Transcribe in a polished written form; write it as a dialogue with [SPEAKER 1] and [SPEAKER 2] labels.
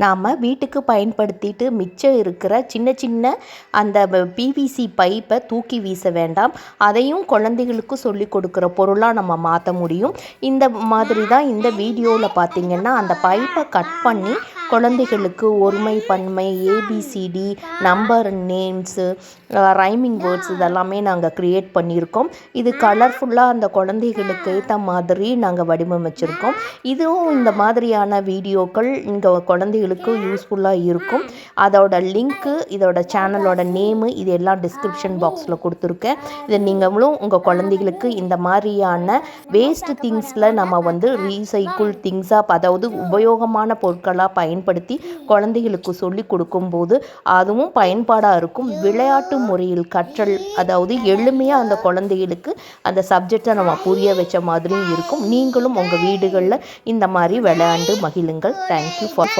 [SPEAKER 1] நாம் வீட்டுக்கு பயன்படுத்திட்டு மிச்சம் இருக்கிற சின்ன சின்ன அந்த பிவிசி பைப்பை தூக்கி வீச வேண்டாம். அதையும் குழந்தைகளுக்கு சொல்லி கொடுக்குற பொருளாக நம்ம மாற்ற முடியும். இந்த மாதிரி தான் இந்த வீடியோவில் பார்த்திங்கன்னா அந்த பைப்பை கட் பண்ணி குழந்தைகளுக்கு ஒருமை பன்மை ABCD number names rhyming words இதெல்லாமே நாங்கள் க்ரியேட் பண்ணியிருக்கோம். இது கலர்ஃபுல்லாக அந்த குழந்தைகளுக்கு ஏற்ற மாதிரி நாங்கள் வடிவமைச்சிருக்கோம். இதுவும் இந்த மாதிரியான வீடியோக்கள் இங்கே குழந்தைகளுக்கு யூஸ்ஃபுல்லாக இருக்கும். அதோட லிங்க்கு இதோட சேனலோட நேமு இது எல்லாம் டிஸ்கிரிப்ஷன் பாக்ஸில் கொடுத்துருக்கேன். இதை நீங்களும் உங்கள் குழந்தைகளுக்கு இந்த மாதிரியான வேஸ்ட்டு திங்ஸில் நம்ம ரீசைக்கிள் திங்ஸாக அதாவது உபயோகமான பொருட்களாக பயன்படுத்தி குழந்தைகளுக்கு சொல்லி கொடுக்கும்போது அதுவும் பயன்பாடாக இருக்கும். விளையாட்டு முறையில் கற்றல் அதாவது எளிமையாக அந்த குழந்தைகளுக்கு அந்த சப்ஜெக்டை நம்ம புரிய வச்ச மாதிரியும் இருக்கும். நீங்களும் உங்கள் வீடுகளில் இந்த மாதிரி விளையாண்டு மகிழுங்கள். Thank you for